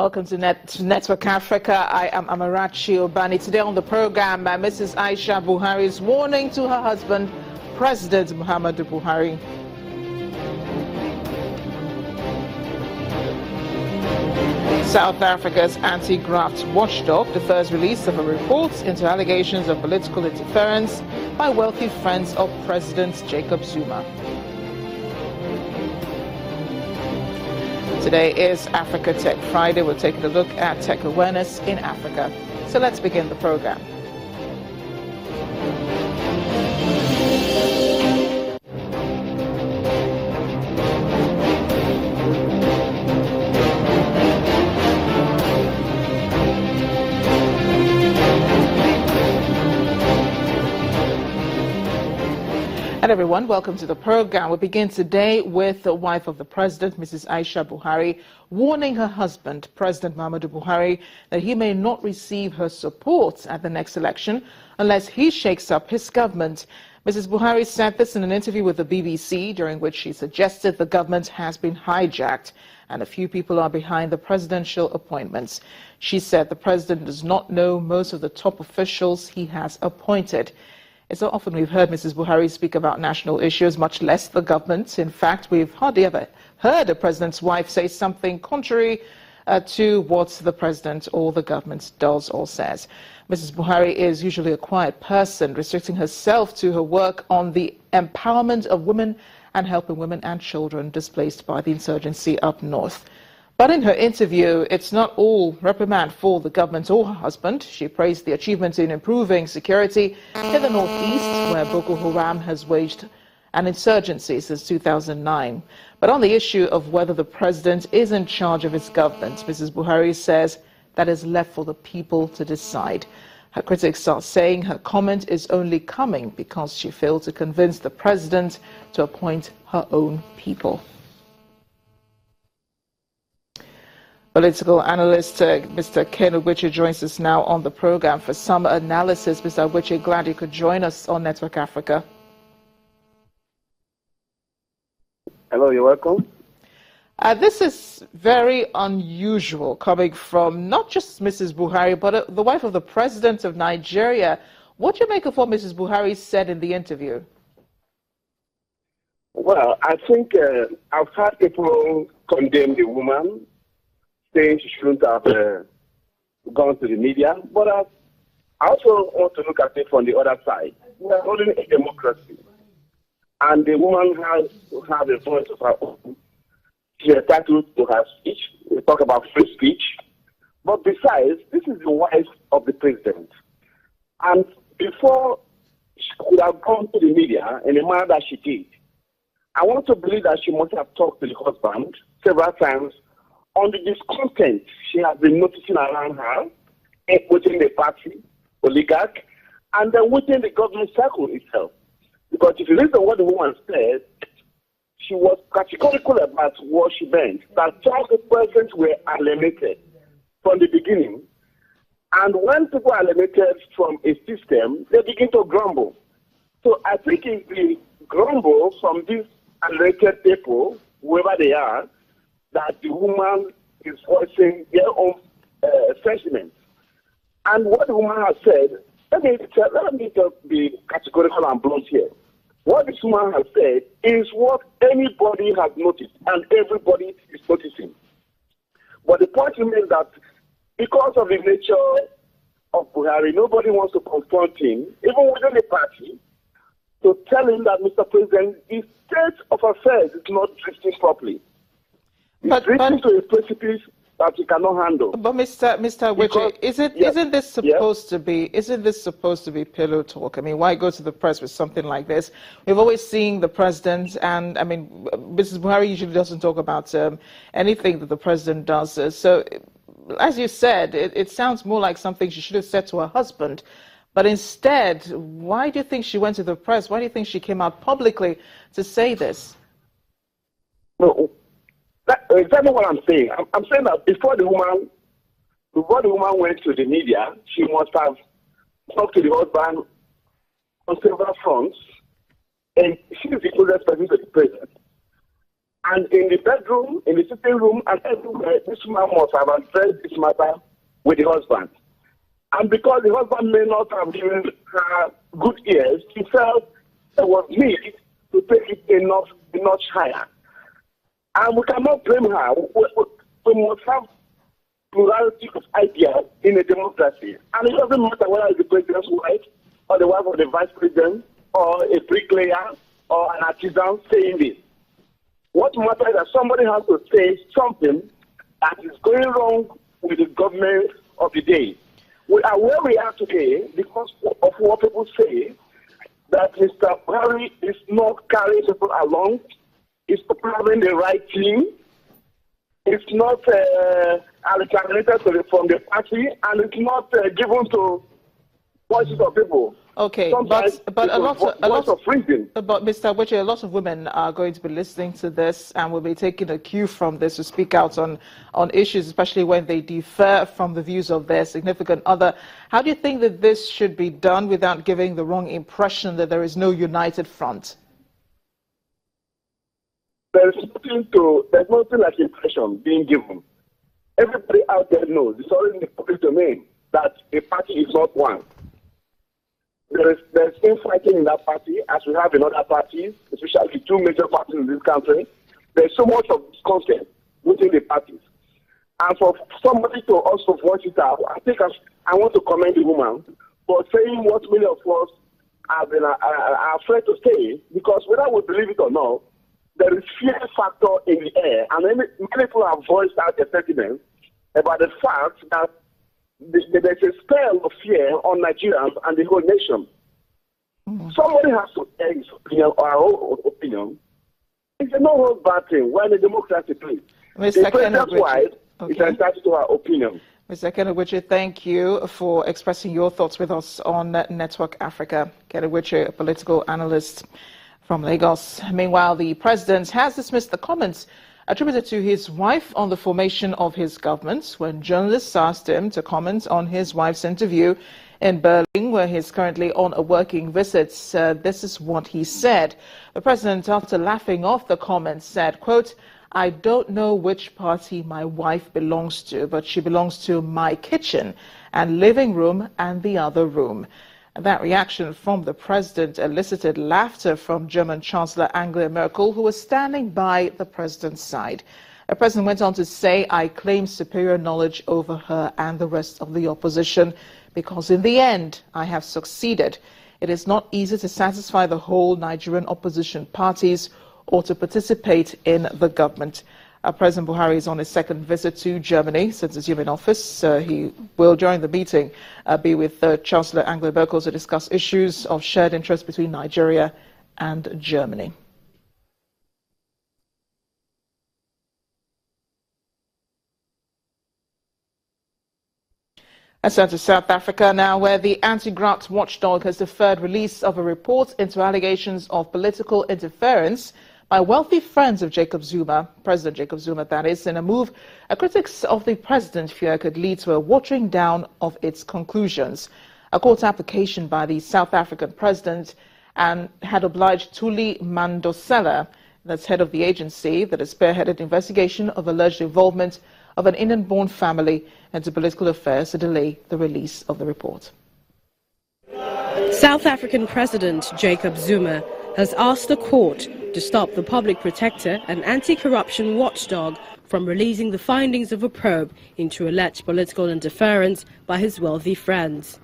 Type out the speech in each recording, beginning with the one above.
Welcome to Network Africa. I am Amarachi Obani. Today on the program, Mrs. Aisha Buhari's warning to her husband, President Muhammadu Buhari. South Africa's anti-graft watchdog defers release of a report into allegations of political interference by wealthy friends of President Jacob Zuma. Today is Africa Tech Friday. We're taking a look at tech awareness in Africa. So let's begin the program. And everyone, welcome to the program. We begin today with the wife of the president, Mrs. Aisha Buhari, warning her husband, President Muhammadu Buhari, that he may not receive her support at the next election unless he shakes up his government. Mrs. Buhari said this in an interview with the BBC, during which she suggested the government has been hijacked and a few people are behind the presidential appointments. She said the president does not know most of the top officials he has appointed. It's not often we've heard Mrs. Buhari speak about national issues, much less the government. In fact, we've hardly ever heard a president's wife say something contrary to what the president or the government does or says. Mrs. Buhari is usually a quiet person, restricting herself to her work on the empowerment of women and helping women and children displaced by the insurgency up north. But in her interview, it's not all reprimand for the government or her husband. She praised the achievements in improving security in the northeast, where Boko Haram has waged an insurgency since 2009. But on the issue of whether the president is in charge of his government, Mrs. Buhari says that is left for the people to decide. Her critics are saying her comment is only coming because she failed to convince the president to appoint her own people. Political analyst Mr. Ken Ogbeche joins us now on the program for some analysis. Mr. Ogbeche, glad you could join us on Network Africa. Hello, you're welcome. This is very unusual coming from not just Mrs. Buhari, but the wife of the president of Nigeria. What do you make of what Mrs. Buhari said in the interview? Well, I think I've heard people condemn the woman, saying she shouldn't have gone to the media. But I also want to look at it from the other side. We are holding a democracy. And the woman has to have a voice of her own. She is entitled to her speech. We talk about free speech. But besides, this is the wife of the president. And before she could have gone to the media in the manner that she did, I want to believe that she must have talked to the husband several times on the discontent she has been noticing around her, within the party, oligarch, and then within the government circle itself. Because if you listen to what the woman said, she was categorical about what she meant, that some of the presidents were alienated from the beginning. And when people are alienated from a system, they begin to grumble. So I think it's the grumble from these alienated people, whoever they are, that the woman is voicing their own sentiments. And what the woman has said, let me just be categorical and blunt here. What this woman has said is what anybody has noticed and everybody is noticing. But the point remains that because of the nature of Buhari, nobody wants to confront him, even within the party, to tell him that, Mr. President, the state of affairs is not drifting properly. It's drifting to a precipice that we cannot handle. But Mr. Ogbeche, isn't this supposed to be pillow talk? I mean, why go to the press with something like this? We've always seen the president, and I mean, Mrs. Buhari usually doesn't talk about anything that the president does. So, as you said, it sounds more like something she should have said to her husband. But instead, why do you think she went to the press? Why do you think she came out publicly to say this? No. That's exactly what I'm saying. I'm saying that before the woman went to the media, she must have talked to the husband on several fronts, and she is the closest person to the president. And in the bedroom, in the sitting room, and everywhere, this man must have addressed this matter with the husband. And because the husband may not have given her good ears, she felt there was need to take it a notch higher. And we cannot blame her. We must have plurality of ideas in a democracy. And it doesn't matter whether it's the president's wife, or the wife of the vice president, or a bricklayer, or an artisan saying this. What matters is that somebody has to say something that is going wrong with the government of the day. We are where we are today because of what people say, that Mr. Buhari is not carrying people along, he's having the right team, it's not allocated from the party, and it's not given to voices of people. Okay, sometimes but a lot of reason. But Mr. Abuche, a lot of women are going to be listening to this and will be taking a cue from this to speak out on issues, especially when they differ from the views of their significant other. How do you think that this should be done without giving the wrong impression that there is no united front? There's nothing like impression being given. Everybody out there knows, it's already in the public domain, that a party is not one. There's infighting in that party, as we have in other parties, especially two major parties in this country. There's so much of discontent within the parties. And for somebody to also voice it out, I think I want to commend the woman for saying what many of us are afraid to say, because whether we believe it or not, there is fear factor in the air. And many people have voiced out their sentiments about the fact that there's a spell of fear on Nigerians and the whole nation. Somebody has to air his opinion or our own opinion. It's a no bad thing. We're in a democracy, please. The president's wife is entitled to her opinion. Mr. Kennewiche, thank you for expressing your thoughts with us on Network Africa. Kennewiche, a political analyst from Lagos. Meanwhile, the president has dismissed the comments attributed to his wife on the formation of his government when journalists asked him to comment on his wife's interview in Berlin, where he's currently on a working visit. This is what he said. The president, after laughing off the comments, said, quote, "I don't know which party my wife belongs to, but she belongs to my kitchen and living room and the other room." And that reaction from the president elicited laughter from German Chancellor Angela Merkel, who was standing by the president's side. The president went on to say, "I claim superior knowledge over her and the rest of the opposition, because in the end, I have succeeded. It is not easy to satisfy the whole Nigerian opposition parties or to participate in the government." President Buhari is on his second visit to Germany since assuming office. He will, during the meeting, be with Chancellor Angela Merkel to discuss issues of shared interest between Nigeria and Germany. Let's turn to South Africa now, where the anti-graft watchdog has deferred release of a report into allegations of political interference by wealthy friends of Jacob Zuma, President Jacob Zuma, that is, in a move critics of the president fear could lead to a watering down of its conclusions. A court application by the South African president and had obliged Thuli Mandosela, that's head of the agency that has spearheaded investigation of alleged involvement of an Indian-born family into political affairs, to delay the release of the report. South African President Jacob Zuma has asked the court to stop the public protector and anti-corruption watchdog from releasing the findings of a probe into alleged political interference by his wealthy friends.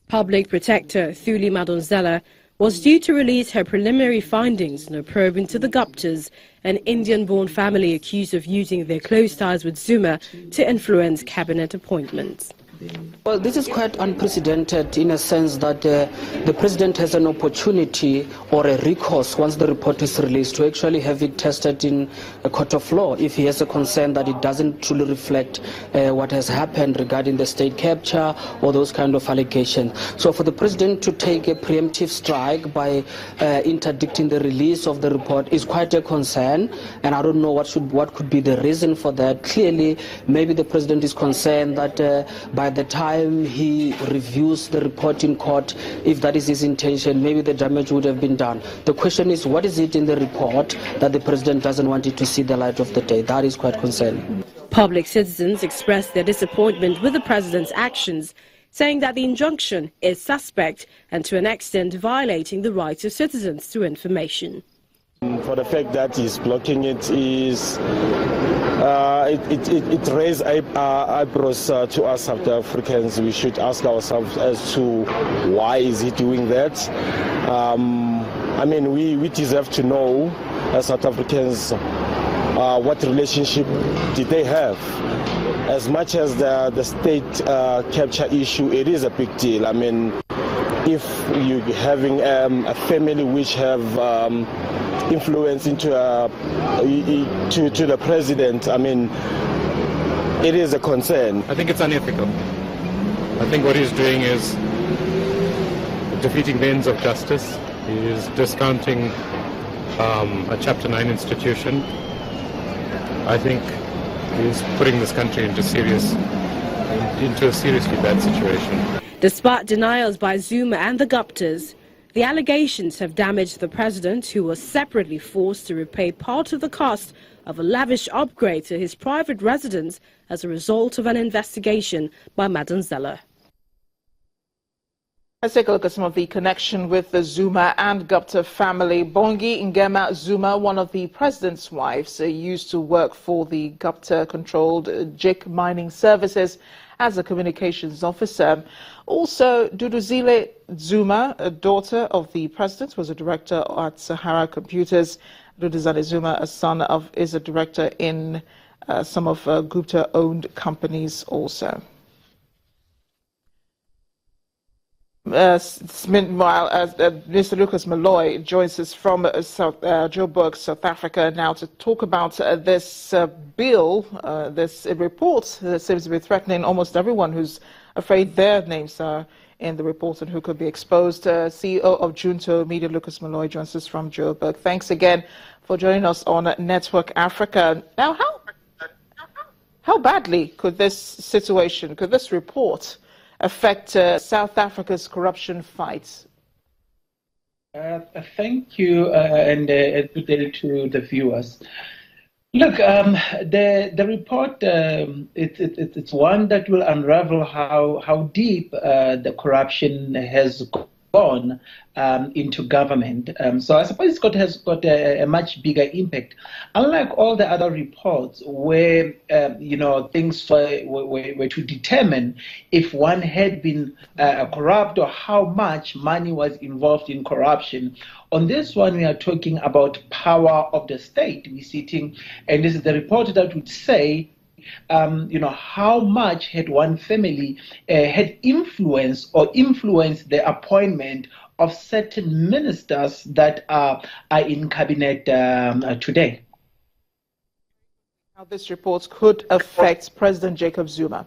Public protector Thuli Madonsela was due to release her preliminary findings in a probe into the Guptas, an Indian-born family accused of using their close ties with Zuma to influence cabinet appointments. Well, this is quite unprecedented in a sense that the president has an opportunity or a recourse once the report is released to actually have it tested in a court of law if he has a concern that it doesn't truly reflect what has happened regarding the state capture or those kind of allegations. So for the president to take a preemptive strike by interdicting the release of the report is quite a concern, and I don't know what could be the reason for that. Clearly, maybe the president is concerned that by by the time he reviews the report in court, if that is his intention, maybe the damage would have been done. The question is, what is it in the report that the president doesn't want it to see the light of the day? That is quite concerning. Public citizens expressed their disappointment with the president's actions, saying that the injunction is suspect and to an extent violating the rights of citizens to information. For the fact that he's blocking it is, it raised eyebrows to us South Africans. We should ask ourselves as to why is he doing that. I mean, we deserve to know as South Africans what relationship did they have. As much as the state capture issue, it is a big deal. I mean, if you're having a family which have influence into to the president, I mean, it is a concern. I think it's unethical. I think what he's doing is defeating the ends of justice. He is discounting a Chapter 9 institution. I think he's putting this country into a seriously bad situation. Despite denials by Zuma and the Guptas, the allegations have damaged the president, who was separately forced to repay part of the cost of a lavish upgrade to his private residence as a result of an investigation by Madonsela. Let's take a look at some of the connection with the Zuma and Gupta family. Bongi Ngema Zuma, one of the president's wives, used to work for the Gupta-controlled JIC Mining Services as a communications officer. Also, Duduzile Zuma, a daughter of the president, was a director at Sahara Computers. Duduzile Zuma, a son of, is a director in some of Gupta-owned companies also. Meanwhile, Mr. Lucas Malloy joins us from Joburg, South Africa, now to talk about this bill, this report that seems to be threatening almost everyone who's afraid their names are in the report and who could be exposed. CEO of Junto Media, Lucas Malloy, joins us from Joburg. Thanks again for joining us on Network Africa. Now, how badly could this situation, could this report affect South Africa's corruption fight? Thank you, and good day to the viewers. Look, the report, it's one that will unravel how deep the corruption has gone into government. So I suppose it has got a much bigger impact. Unlike all the other reports where, things were to determine if one had been corrupt or how much money was involved in corruption. On this one, we are talking about power of the state. We're sitting, and this is the report that would say, how much had one family had influenced the appointment of certain ministers that are in cabinet today. How this report could affect President Jacob Zuma?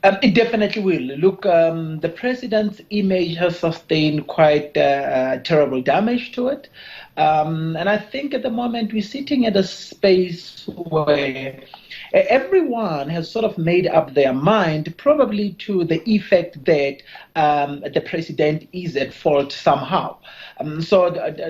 It definitely will. Look, the president's image has sustained quite terrible damage to it. And I think at the moment we're sitting at a space where everyone has sort of made up their mind, probably to the effect that the president is at fault somehow. So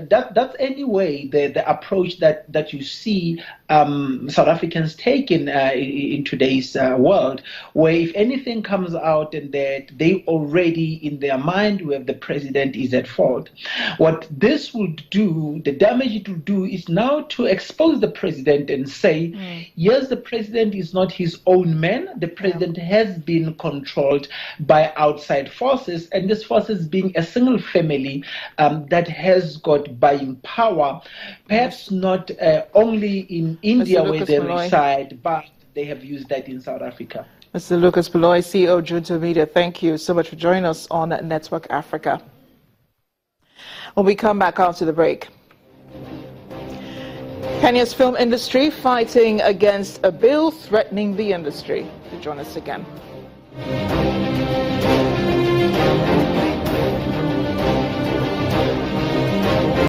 that's anyway the approach that you see South Africans taking in today's world, where if anything comes out and that they already in their mind where the president is at fault. What this would do, the damage it will do, is now to expose the president and say, yes, the president is not his own man. The president has been controlled by outside forces, and this forces being a single family that has got buying power, perhaps not only in India where they reside, but they have used that in South Africa. Mr. Lucas Malloy, CEO of Junto Media, thank you so much for joining us on Network Africa. When we come back after the break, Kenya's film industry fighting against a bill threatening the industry. Join us again.